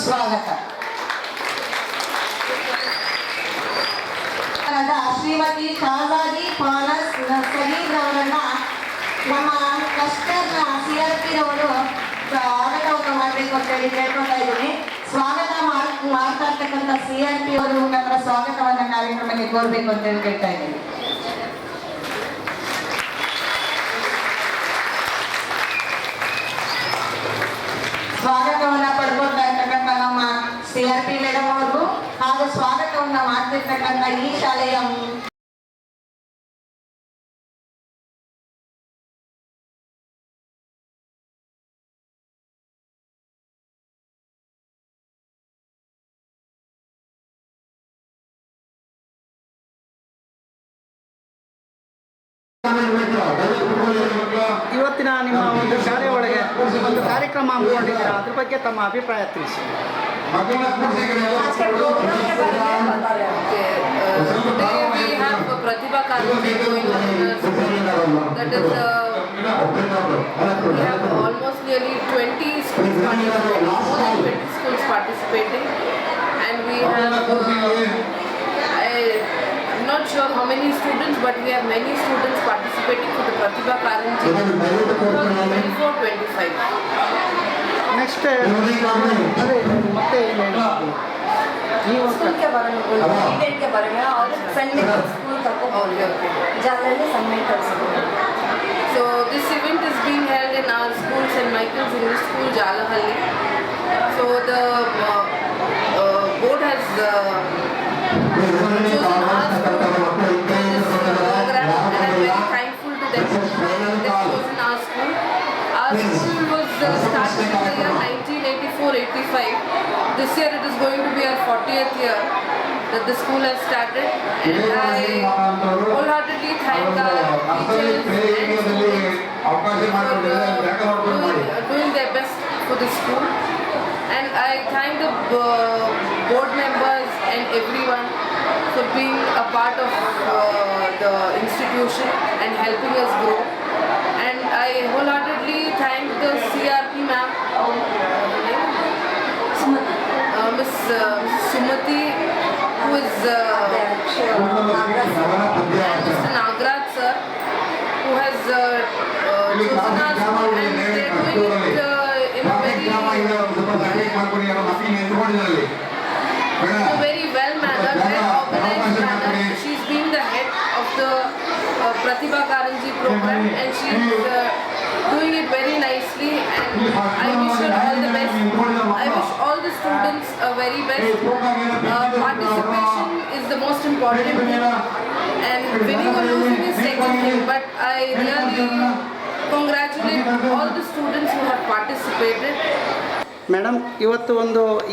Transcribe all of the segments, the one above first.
ಸ್ವಾಗತ. ಶ್ರೀಮತಿ ಶಾಲಾಜಿ ಪಾನಸ್ ಸಲೀಂ ಅವರನ್ನ ನಮ್ಮ ಕ್ಲಸ್ಟರ್ನ CRPನವರು ಸ್ವಾಗತವನ್ನು ಮಾಡಬೇಕು ಅಂತ ಹೇಳಿ ಕೇಳ್ಕೊತಾ ಇದ್ದೀನಿ. ಸ್ವಾಗತ ಮಾಡ್ತಾ ಇರ್ತಕ್ಕಂಥ CRP ಅವರು ಮುಖಾಂತರ ಸ್ವಾಗತವನ್ನ ಕಾರ್ಯಕ್ರಮಕ್ಕೆ ಕೋರ್ಬೇಕು ಅಂತ ಹೇಳಿ ಕೇಳ್ತಾ ಇದ್ದೀನಿ. ಸ್ವಾಗತವನ್ನ ಪಡ್ಕೊಳ್ತಾ ಇರ್ತಕ್ಕಂಥ ನಮ್ಮ CRP ಮೇಡಮ್ ಅವ್ರಿಗೂ ಹಾಗೂ ಸ್ವಾಗತವನ್ನ ಮಾಡ್ತಿರ್ತಕ್ಕಂಥ ಈ ಶಾಲೆಯ ಇವತ್ತಿನ ನಿಮ್ಮ ಒಂದು ಶಾಲೆ ಒಳಗೆ ಒಂದು ಕಾರ್ಯಕ್ರಮ ಹಮ್ಮಿಕೊಂಡಿದ್ದೀರಾ, ಅದ್ರ ಬಗ್ಗೆ ತಮ್ಮ ಅಭಿಪ್ರಾಯ ತಿಳಿಸಿ. Pratibha Karanji going on in our school. That is, we have almost nearly 20 schools participating, more than 20 schools participating, and we have, I'm not sure how many students, but we have many students participating for the Pratibha Karanji 2024-25. Next ಅದೇ ಮತ್ತೆ school के बारे में बोलो, event के बारे में और संडे को स्कूल तक को जालनी सबमिट कर सकते. So this event is being held in our school, St. Michael's English School, Jalahalli. So the board has chosen our school for this program, and I'm very thankful to them. They've chosen our school. Our school was started in the year 1984-85. This year it is going to be our 40th year that the school has started, and I wholeheartedly thank our teachers and students for doing their best for the school, and I thank the board members and everyone for being a part of the institution and helping us grow, and I wholeheartedly thank the CRP ma'am, Miss Sumati, who is Mr. Nagraj sir, who has chosen our school, and they're doing it in a very well mannered, well organized manner. She's been the head of the Pratibha Karanji program, and she's doing it very nicely, and I wish her all the best. I wish all the students very best. Participation is the most important thing, and winning or losing is second thing, but I really congratulate all the students who have participated. Madam, ಇವತ್ತು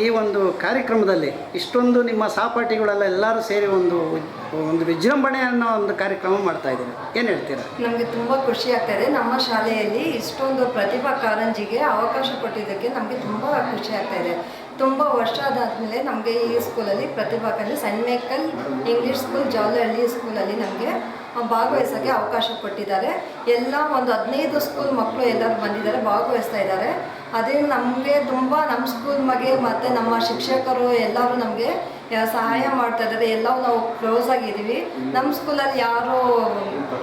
ಈ ಒಂದು ಕಾರ್ಯಕ್ರಮದಲ್ಲಿ ಇಷ್ಟೊಂದು ನಿಮ್ಮ ಸಹಪಾಠಿಗಳೆಲ್ಲ ಎಲ್ಲರೂ ಸೇರಿ ಒಂದು ವಿಜೃಂಭಣೆ ಅನ್ನೋ ಒಂದು ಕಾರ್ಯಕ್ರಮ ಮಾಡ್ತಾ ಇದ್ದೀವಿ, ಏನು ಹೇಳ್ತೀರಾ? ನಮಗೆ ತುಂಬ ಖುಷಿ ಆಗ್ತಾಯಿದೆ. ನಮ್ಮ ಶಾಲೆಯಲ್ಲಿ ಇಷ್ಟೊಂದು ಪ್ರತಿಭಾ ಕಾರಂಜಿಗೆ ಅವಕಾಶ ಕೊಟ್ಟಿದ್ದಕ್ಕೆ ನಮಗೆ ತುಂಬ ಖುಷಿ ಆಗ್ತಾಯಿದೆ. ತುಂಬ ವರ್ಷ ಆದಾದಮೇಲೆ ನಮಗೆ ಈ ಸ್ಕೂಲಲ್ಲಿ Pratibha Karanji saint Michael English school Jalahalli ಸ್ಕೂಲಲ್ಲಿ ನಮಗೆ ಭಾಗವಹಿಸೋಕ್ಕೆ ಅವಕಾಶ ಕೊಟ್ಟಿದ್ದಾರೆ. ಎಲ್ಲ ಒಂದು 15 ಸ್ಕೂಲ್ ಮಕ್ಕಳು ಎಲ್ಲರೂ ಬಂದಿದ್ದಾರೆ, ಭಾಗವಹಿಸ್ತಾ ಇದ್ದಾರೆ. ಅದೇ ನಮಗೆ ತುಂಬ ನಮ್ಮ ಸ್ಕೂಲ್ ಮಗೆ ಮತ್ತು ನಮ್ಮ ಶಿಕ್ಷಕರು ಎಲ್ಲರೂ ನಮಗೆ ಸಹಾಯ ಮಾಡ್ತಾ ಇದ್ದಾರೆ. ಎಲ್ಲವೂ ನಾವು ಕ್ಲೋಸ್ ಆಗಿದ್ದೀವಿ. ನಮ್ಮ ಸ್ಕೂಲಲ್ಲಿ ಯಾರೂ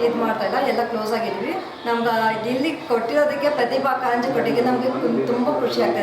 ಇದು ಮಾಡ್ತಾಯಿಲ್ಲ, ಎಲ್ಲ ಕ್ಲೋಸ್ ಆಗಿದ್ದೀವಿ. ನಮ್ಗೆ ಇಲ್ಲಿ ಕೊಟ್ಟಿರೋದಕ್ಕೆ ಪ್ರತಿಭಾ ಕಾರಂಜಿ ಕೊಟ್ಟಿಗೆ ನಮಗೆ ತುಂಬ ಖುಷಿ ಆಗ್ತಾಯಿದೆ.